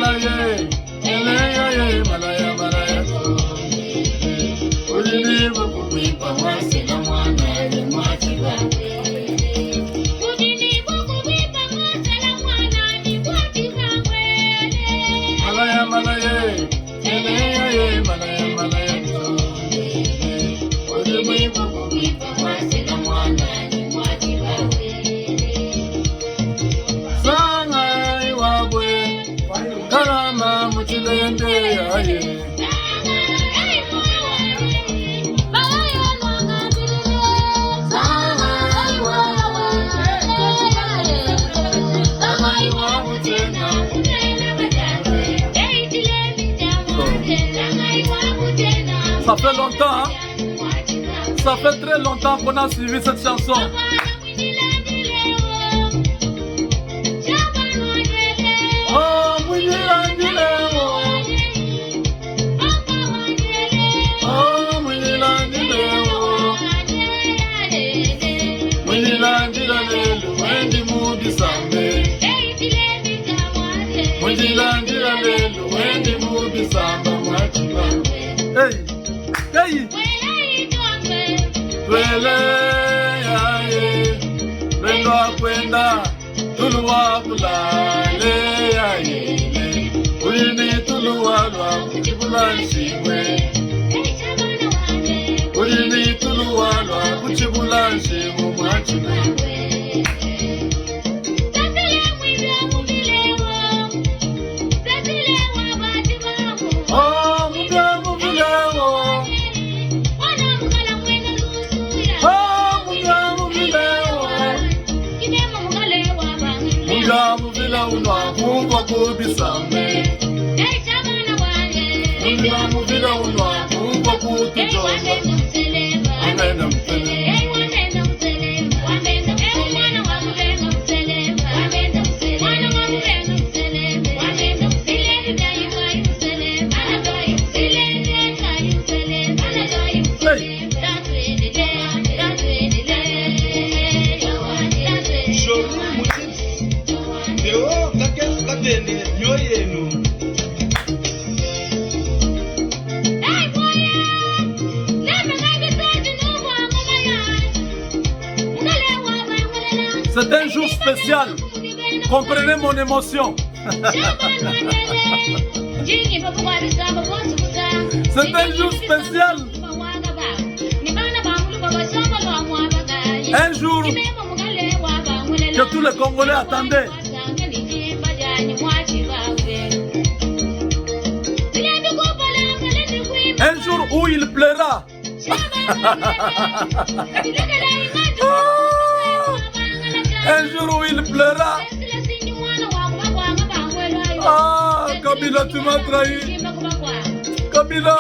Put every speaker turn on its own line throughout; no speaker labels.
malaye, malaye, malaya, malaya. Ujini bukubi pamwasi na mwana ni mwachiba. Ujini bukubi pamwasi na mwana ni mwachiba. Malaya, malaye, malaye, malaya, malaya. Ujini bukubi pamwasi na mwana ni mwachiba. Sanga iwabwe, karama muchilende aye. Ça fait longtemps, hein? Ça fait très longtemps qu'on a suivi cette chanson. Oh, Mouyilandileo. Oh, Mouyilandileo. Mouyilandileo, wendi mubisambe. Mouyilandileo, wendi mubisamba mwachiba. Hey! Hey! Twele yaye, lendo akwenda, tuluwa bulale yaye. Ulini tuluwa lwa kuchibula nshimwe. Ulini tuluwa lwa kuchibula nshimwe mwachiba. Muvila unwa kuwa kubisambe. Muvila unwa kuwa kutujoza. Amenda mtele. C'est un jour spécial. Comprenez mon émotion. C'est un jour spécial. Un jour que tous les Congolais attendaient. Un jour où il pleura. Un jour où il pleura. Ah, Kabila, tu m'as trahi. Kabila.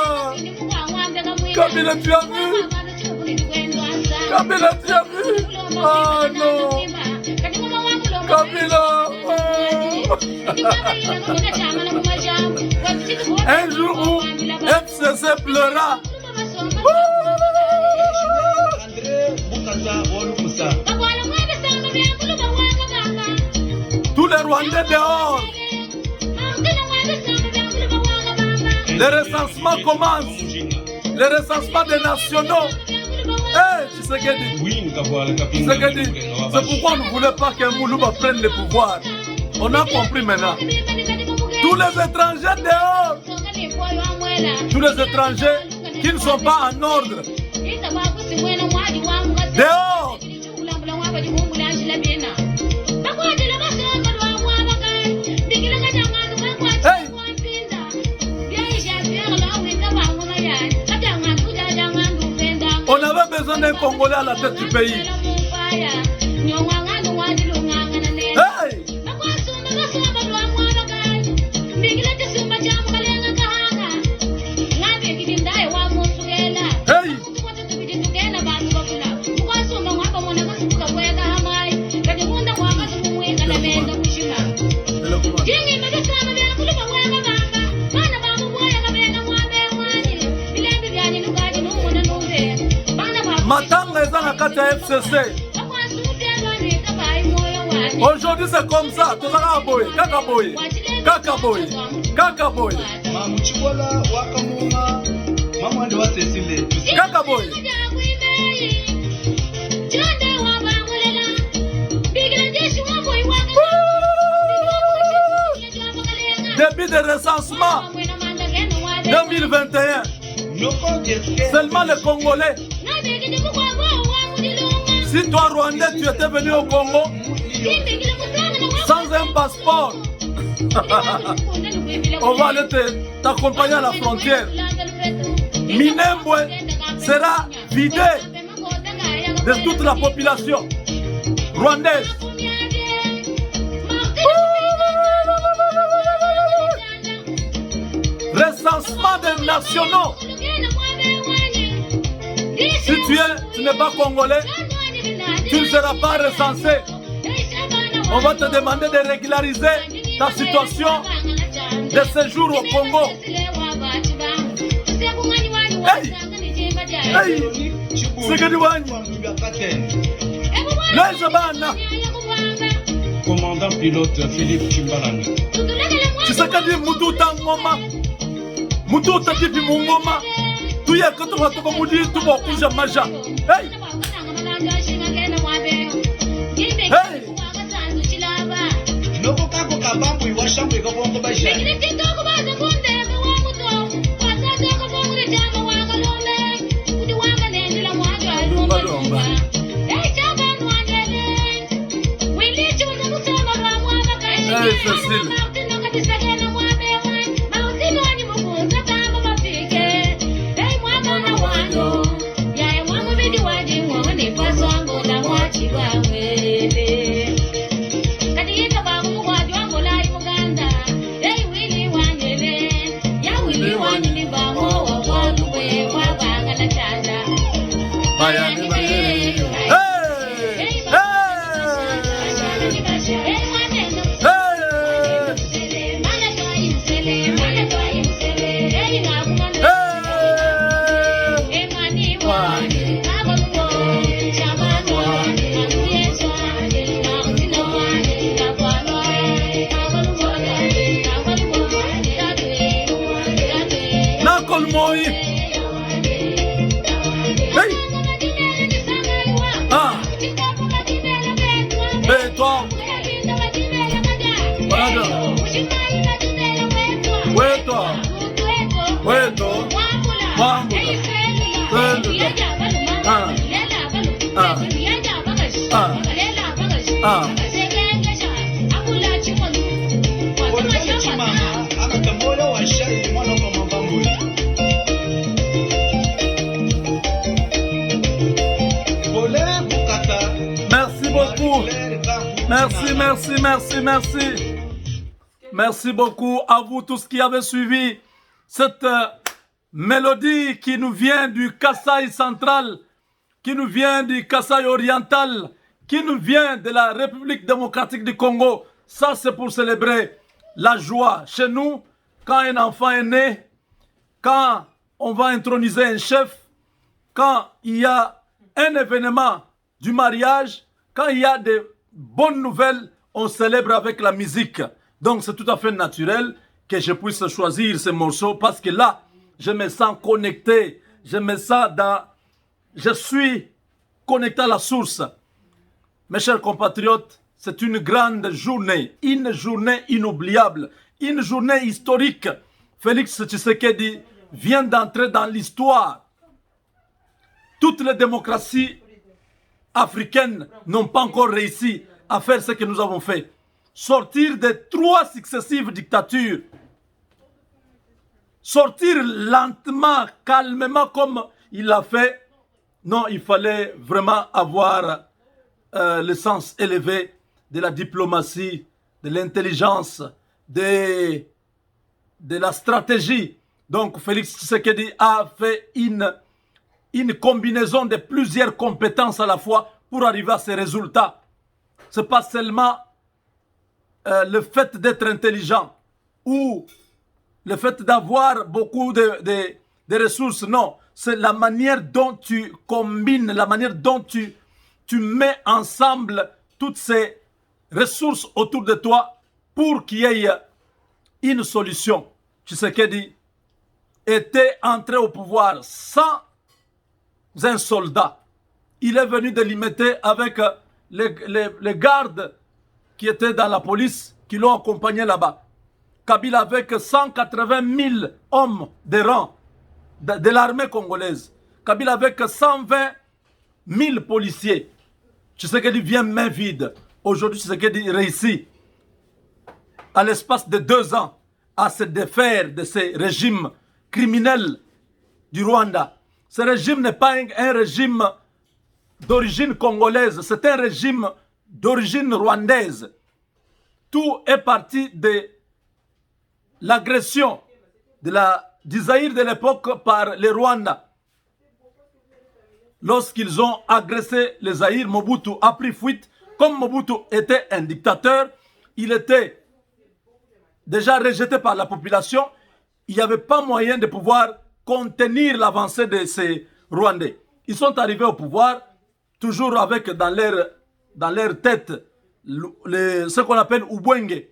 Kabila, tu as vu. Kabila, tu as vu. Ah non. Kabila. Oh. Un jour où FCC pleura. Tous les Rwandais dehors. Les recensements commencent. Les recensements des nationaux. Hey, Tshisekedi, c'est pourquoi on ne voulait pas qu'un Moulouba prenne le pouvoir. On a compris maintenant. Tous les étrangers dehors. Tous les étrangers qui ne sont pas en ordre. Dehors. Hey. On avait besoin d'un Congolais à la tête du pays. Hey. Matanga eza na kati ya FCC. Aujourd'hui c'est comme ça, tozaka boye, kaka boye. Kakaboy. Kakaboy. Kakaboy. Début de recensement 2021. Seulement les Congolais. Si toi, Rwandais, tu étais venu au Congo sans un passeport, on va aller t'accompagner à la frontière. Minembwe sera vidé de toute la population rwandaise. Recensement des nationaux. Si tu n'es pas congolais, tu ne seras pas recensé. On va te demander de régulariser ta situation de séjour au Congo. Hey! Hey!
Commandant pilote Philippe Chimbalanga.
Tu sais que dit Moutouta Ngoma. Moutouta dit Mungoma. Tu y a que tu vas te commander tout bon couche à Maja. Hey! Hey! Hey, Cécile. Merci. Merci beaucoup à vous tous qui avez suivi cette mélodie qui nous vient du Kasaï central, qui nous vient du Kasaï oriental, qui nous vient de la République démocratique du Congo. Ça, c'est pour célébrer la joie. Chez nous, quand un enfant est né, quand on va introniser un chef, quand il y a un événement du mariage, quand il y a des bonnes nouvelles, on célèbre avec la musique. Donc c'est tout à fait naturel que je puisse choisir ce morceau parce que là, je me sens connecté. Je me sens je suis connecté à la source. Mes chers compatriotes, c'est une grande journée. Une journée inoubliable. Une journée historique. Félix Tshisekedi vient d'entrer dans l'histoire. Toutes les démocraties africaines n'ont pas encore réussi à faire ce que nous avons fait. Sortir de 3 successives dictatures. Sortir lentement, calmement comme il l'a fait. Non, il fallait vraiment avoir le sens élevé de la diplomatie, de l'intelligence, de la stratégie. Donc Félix Tshisekedi a fait une combinaison de plusieurs compétences à la fois pour arriver à ces résultats. Ce n'est pas seulement le fait d'être intelligent ou le fait d'avoir beaucoup de ressources. Non, c'est la manière dont tu combines, la manière dont tu mets ensemble toutes ces ressources autour de toi pour qu'il y ait une solution. Tshisekedi était entré au pouvoir sans un soldat. Il est venu délimiter avec les gardes qui étaient dans la police, qui l'ont accompagné là-bas. Kabila avec 180 000 hommes de rang de l'armée congolaise. Kabila avec 120 000 policiers. Tshisekedi vient main vide. Aujourd'hui, Tshisekedi réussit, à l'espace de 2 ans, à se défaire de ces régimes criminels du Rwanda. Ce régime n'est pas un régime d'origine congolaise, c'est un régime d'origine rwandaise. Tout est parti de l'agression du Zaïre de l'époque par les Rwandais. Lorsqu'ils ont agressé les Zaïre, Mobutu a pris fuite. Comme Mobutu était un dictateur, il était déjà rejeté par la population. Il n'y avait pas moyen de pouvoir contenir l'avancée de ces Rwandais. Ils sont arrivés au pouvoir, toujours avec dans leur tête ce qu'on appelle Ubwenge.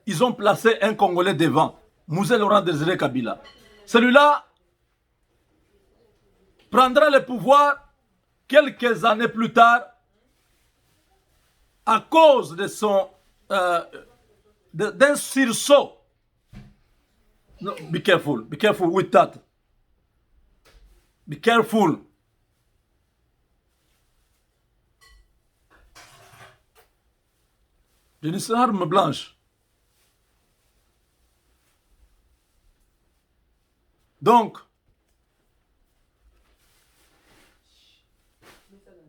Ils ont placé un Congolais devant, Mouzé Laurent Désiré Kabila. Celui-là prendra le pouvoir quelques années plus tard à cause de d'un sursaut. No, be careful with that. Be careful. J'ai une arme blanche. Donc,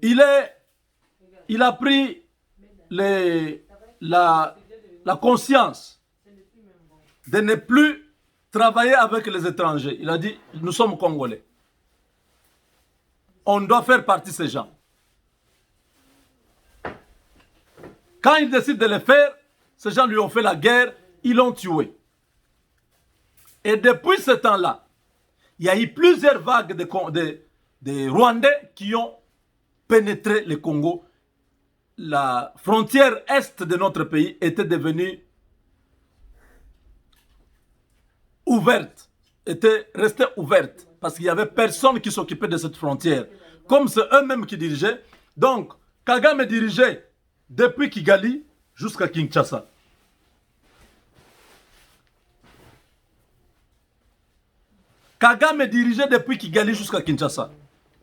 il a pris la conscience de ne plus travailler avec les étrangers. Il a dit, nous sommes Congolais. On doit faire partie de ces gens. Quand il décide de le faire, ces gens lui ont fait la guerre, ils l'ont tué. Et depuis ce temps-là, il y a eu plusieurs vagues de Rwandais qui ont pénétré le Congo. La frontière est de notre pays était devenue ouverte, était restée ouverte, parce qu'il n'y avait personne qui s'occupait de cette frontière. Comme c'est eux-mêmes qui dirigeaient, donc Kagame dirigeait depuis Kigali jusqu'à Kinshasa. Kagame dirigeait depuis Kigali jusqu'à Kinshasa.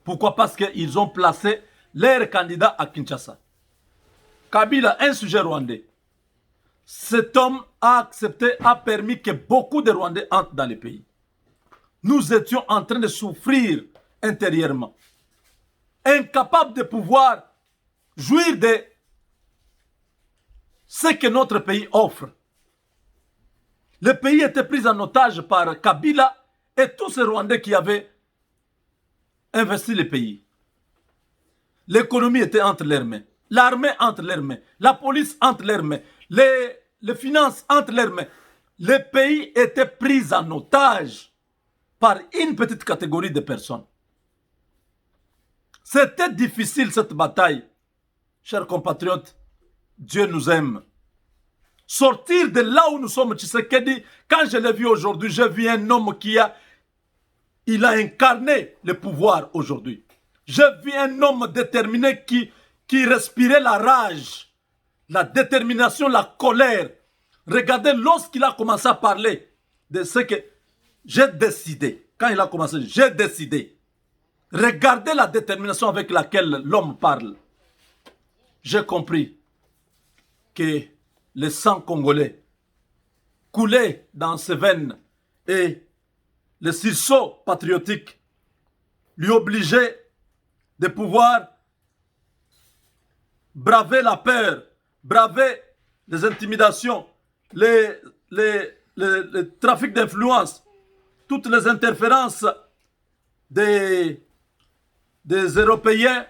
Pourquoi? Parce qu'ils ont placé leur candidat à Kinshasa. Kabila, un sujet rwandais. Cet homme a accepté, a permis que beaucoup de Rwandais entrent dans le pays. Nous étions en train de souffrir intérieurement. Incapables de pouvoir jouir de ce que notre pays offre. Le pays était pris en otage par Kabila et tous ces Rwandais qui avaient investi le pays. L'économie était entre leurs mains. L'armée entre leurs mains. La police entre leurs mains. Les finances entre leurs mains. Le pays était pris en otage par une petite catégorie de personnes. C'était difficile cette bataille. Chers compatriotes, Dieu nous aime. Sortir de là où nous sommes, Tshisekedi, quand je l'ai vu aujourd'hui, j'ai vu un homme il a incarné le pouvoir aujourd'hui. J'ai vu un homme déterminé qui respirait la rage, la détermination, la colère. Regardez, lorsqu'il a commencé à parler de ce que j'ai décidé, quand il a commencé, j'ai décidé. Regardez la détermination avec laquelle l'homme parle. J'ai compris que le sang congolais coulait dans ses veines et le sursaut patriotique lui obligeait de pouvoir braver la peur, braver les intimidations, le trafic d'influence, toutes les interférences des Européens,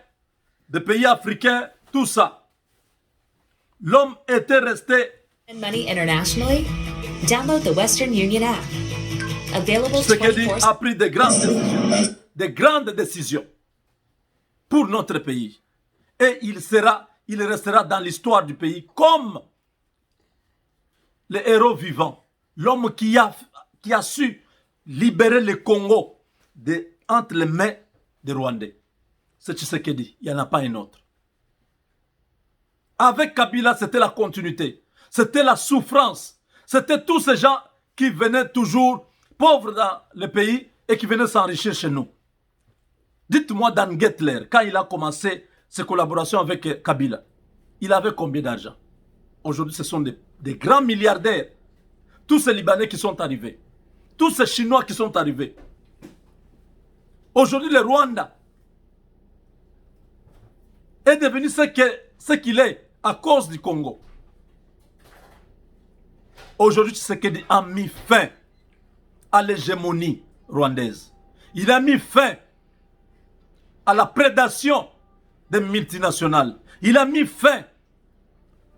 des pays africains, tout ça. L'homme était resté.
Money internationally? Download the Western Union app. Available
Tshisekedi
24/7.
a pris de grandes décisions pour notre pays. Et il restera dans l'histoire du pays comme le héros vivant. l'homme qui a su libérer le Congo entre les mains des Rwandais. C'est Tshisekedi, il n'y en a pas un autre. Avec Kabila, c'était la continuité, c'était la souffrance, c'était tous ces gens qui venaient toujours pauvres dans le pays et qui venaient s'enrichir chez nous. Dites-moi, Dan Gettler, quand il a commencé ses collaborations avec Kabila, il avait combien d'argent? Aujourd'hui, ce sont des grands milliardaires. Tous ces Libanais qui sont arrivés, tous ces Chinois qui sont arrivés. Aujourd'hui, le Rwanda est devenu ce qu'il est à cause du Congo. Aujourd'hui, Tshisekedi a mis fin à l'hégémonie rwandaise. Il a mis fin à la prédation des multinationales. Il a mis fin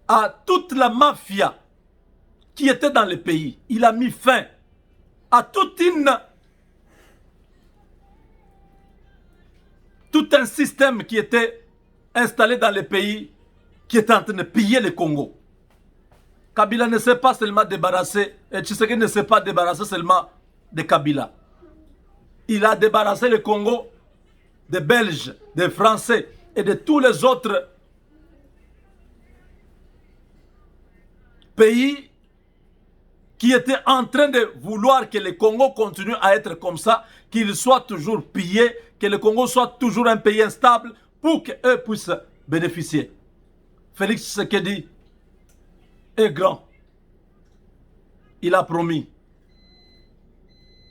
à toute la mafia qui était dans le pays. Il a mis fin à tout un système qui était installé dans le pays, qui était en train de piller le Congo. Kabila ne s'est pas seulement débarrassé, et Tshisekedi ne s'est pas débarrassé seulement de Kabila. Il a débarrassé le Congo des Belges, des Français et de tous les autres pays qui étaient en train de vouloir que le Congo continue à être comme ça, qu'il soit toujours pillé, que le Congo soit toujours un pays instable pour qu'eux puissent bénéficier. Félix Tshisekedi est grand. Il a promis.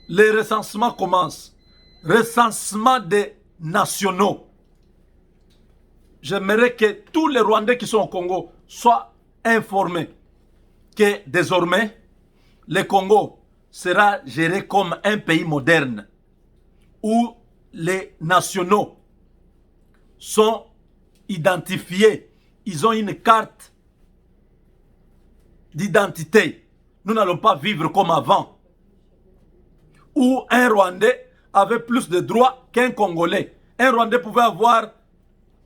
Les recensements commencent. Recensement des nationaux. J'aimerais que tous les Rwandais qui sont au Congo soient informés que désormais, le Congo sera géré comme un pays moderne où les nationaux sont identifiés. Ils ont une carte d'identité. Nous n'allons pas vivre comme avant, où un Rwandais avait plus de droits qu'un Congolais. Un Rwandais pouvait avoir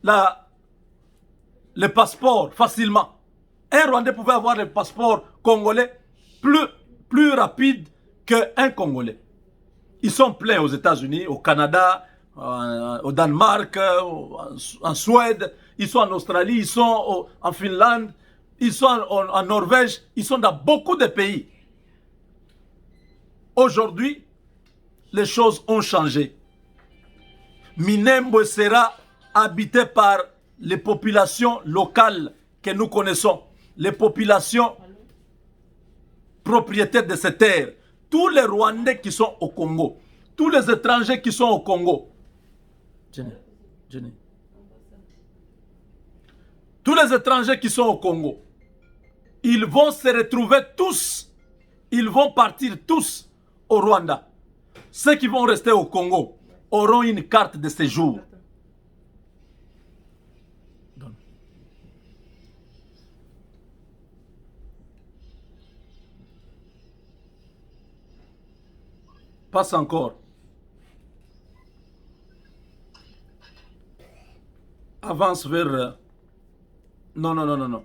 le passeport facilement. Un Rwandais pouvait avoir le passeport congolais plus rapide qu'un Congolais. Ils sont pleins aux États-Unis, au Canada, au Danemark, en Suède, ils sont en Australie, ils sont en Finlande, ils sont en Norvège, ils sont dans beaucoup de pays. Aujourd'hui, les choses ont changé. Minembwe sera habité par les populations locales que nous connaissons, les populations propriétaires de ces terres. Tous les Rwandais qui sont au Congo, tous les étrangers qui sont au Congo, tous les étrangers qui sont au Congo, ils vont se retrouver tous, ils vont partir tous au Rwanda. Ceux qui vont rester au Congo auront une carte de séjour. Passe encore. Avance vers... Non, non, non, non, non.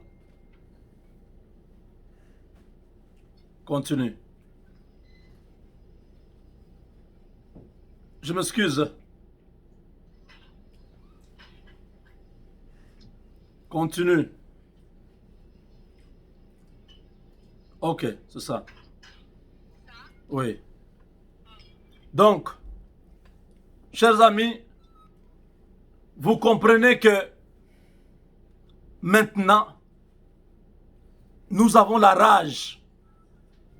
Continue. Je m'excuse. Continue. Ok, c'est ça. Oui. Donc, chers amis, vous comprenez que maintenant, nous avons la rage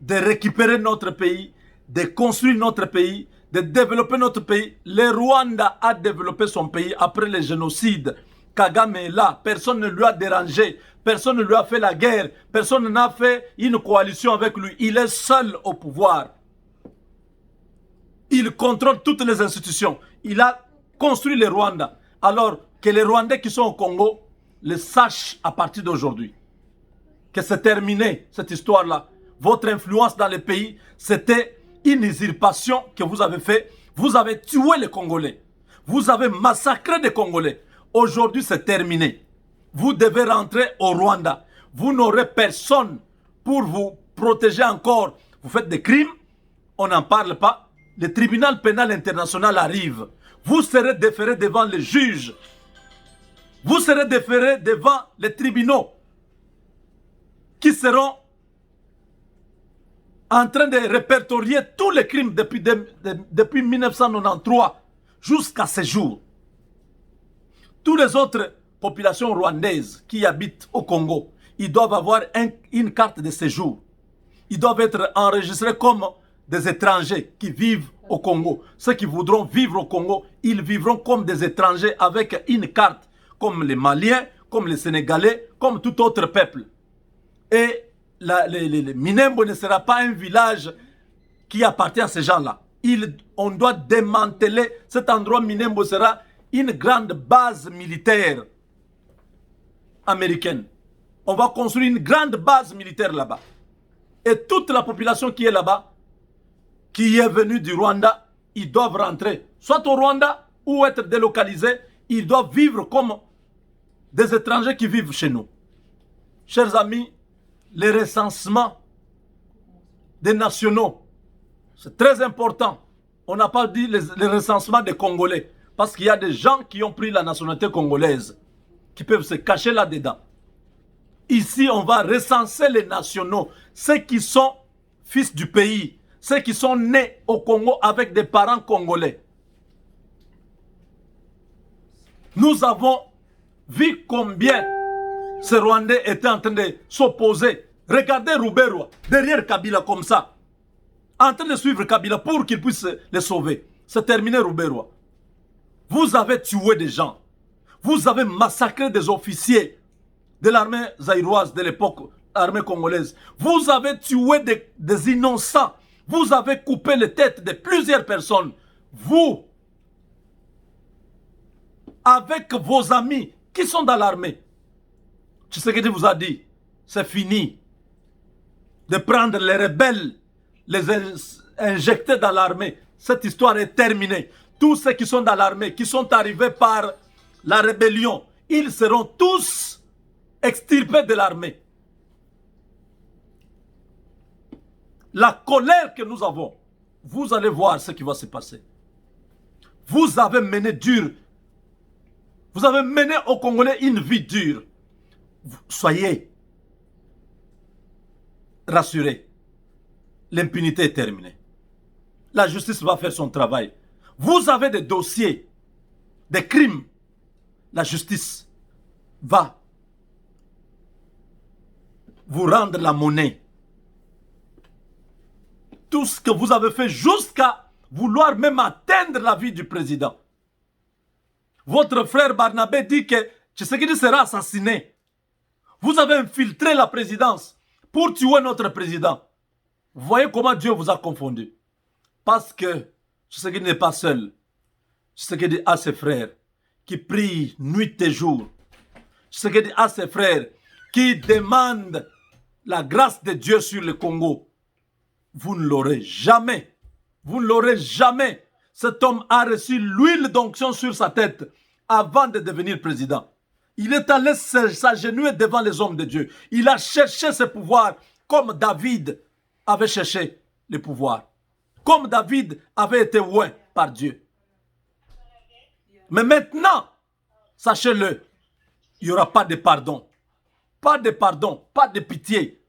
de récupérer notre pays, de construire notre pays, de développer notre pays. Le Rwanda a développé son pays après le génocide. Kagame est là, personne ne lui a dérangé, personne ne lui a fait la guerre, personne n'a fait une coalition avec lui. Il est seul au pouvoir. Il contrôle toutes les institutions. Il a construit le Rwanda. Alors que les Rwandais qui sont au Congo le sachent à partir d'aujourd'hui. Que c'est terminé, cette histoire-là. Votre influence dans le pays, c'était une usurpation que vous avez fait. Vous avez tué les Congolais. Vous avez massacré des Congolais. Aujourd'hui, c'est terminé. Vous devez rentrer au Rwanda. Vous n'aurez personne pour vous protéger encore Vous faites des crimes, on n'en parle pas. Le tribunal pénal international arrive. Vous serez déféré devant les juges. Vous serez déféré devant les tribunaux qui seront en train de répertorier tous les crimes depuis 1993 jusqu'à ce jour. Toutes les autres populations rwandaises qui habitent au Congo, ils doivent avoir une carte de séjour. Ils doivent être enregistrés comme des étrangers qui vivent au Congo. Ceux qui voudront vivre au Congo, ils vivront comme des étrangers avec une carte, comme les Maliens, comme les Sénégalais, comme tout autre peuple. Et le Minembwe ne sera pas un village qui appartient à ces gens-là. On doit démanteler cet endroit. Minembwe sera une grande base militaire américaine. On va construire une grande base militaire là-bas. Et toute la population qui est là-bas, qui est venue du Rwanda, ils doivent rentrer soit au Rwanda ou être délocalisés. Ils doivent vivre comme des étrangers qui vivent chez nous. Chers amis, les recensements des nationaux, c'est très important. On n'a pas dit les recensements des Congolais. Parce qu'il y a des gens qui ont pris la nationalité congolaise, qui peuvent se cacher là-dedans. Ici, on va recenser les nationaux, ceux qui sont fils du pays, ceux qui sont nés au Congo avec des parents congolais. Nous avons vu combien ces Rwandais étaient en train de s'opposer. Regardez Ruberwa, derrière Kabila comme ça, en train de suivre Kabila pour qu'il puisse les sauver. C'est terminé Ruberwa. Vous avez tué des gens. Vous avez massacré des officiers de l'armée zaïroise de l'époque, l'armée congolaise. Vous avez tué des innocents. Vous avez coupé les têtes de plusieurs personnes. Vous, avec vos amis qui sont dans l'armée, Tshisekedi vous a dit, c'est fini de prendre les rebelles, les injecter dans l'armée. Cette histoire est terminée. Tous ceux qui sont dans l'armée, qui sont arrivés par la rébellion, ils seront tous extirpés de l'armée. La colère que nous avons, vous allez voir ce qui va se passer. Vous avez mené dur. Vous avez mené aux Congolais une vie dure. Soyez rassurés. L'impunité est terminée. La justice va faire son travail. Vous avez des dossiers, des crimes. La justice va vous rendre la monnaie. Tout ce que vous avez fait jusqu'à vouloir même atteindre la vie du président. Votre frère Barnabé dit que Tshisekedi sera assassiné. Vous avez infiltré la présidence pour tuer notre président. Vous voyez comment Dieu vous a confondu. Parce que Tshisekedi n'est pas seul. Tshisekedi a ses frères qui prient nuit et jour. Tshisekedi a ses frères qui demandent la grâce de Dieu sur le Congo. Vous ne l'aurez jamais. Vous ne l'aurez jamais. Cet homme a reçu l'huile d'onction sur sa tête avant de devenir président. Il est allé s'agenouiller devant les hommes de Dieu. Il a cherché ce pouvoir comme David avait cherché le pouvoir. Comme David avait été oint par Dieu. Mais maintenant, sachez-le, il n'y aura pas de pardon. Pas de pardon, pas de pitié.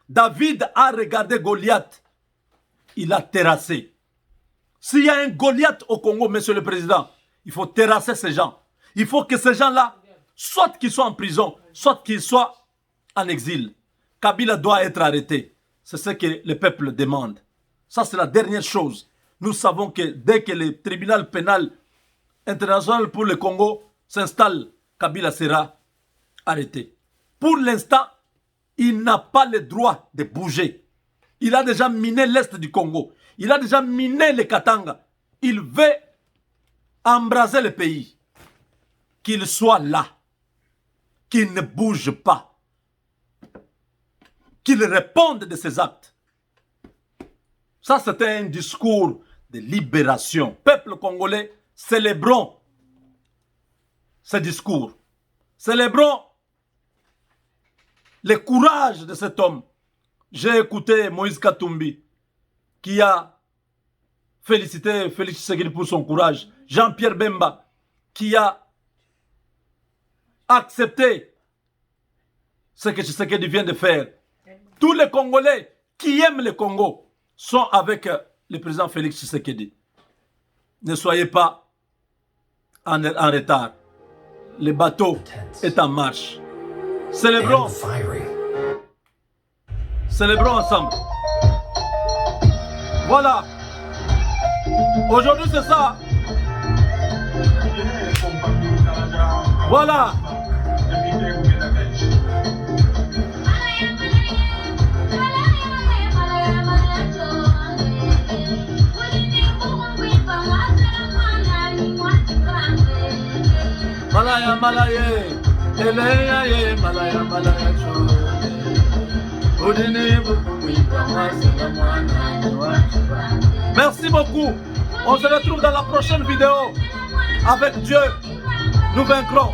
David a regardé Goliath. Il a terrassé. S'il y a un Goliath au Congo, monsieur le président, il faut terrasser ces gens. Il faut que ces gens-là, soit qu'ils soient en prison, soit qu'ils soient en exil. Kabila doit être arrêté. C'est ce que le peuple demande. Ça, c'est la dernière chose. Nous savons que dès que le tribunal pénal international pour le Congo s'installe, Kabila sera arrêté. Pour l'instant, il n'a pas le droit de bouger. Il a déjà miné l'est du Congo. Il a déjà miné le Katanga. Il veut embraser le pays. Qu'il soit là. Qu'il ne bouge pas. Qu'il réponde de ses actes. Ça, c'était un discours de libération. Peuple congolais, célébrons ce discours. Célébrons le courage de cet homme. J'ai écouté Moïse Katumbi qui a félicité Félix Tshisekedi pour son courage. Jean-Pierre Bemba qui a accepté ce que Tshisekedi vient de faire. Tous les Congolais qui aiment le Congo sont avec le président Félix Tshisekedi. Ne soyez pas en retard. Le bateau est en marche. Célébrons. Célébrons ensemble. Voilà. Aujourd'hui, c'est ça. Voilà. Malaya, malaya, eleya, malaya, malaya, merci beaucoup. On se retrouve dans la prochaine vidéo. Avec Dieu, nous vaincrons.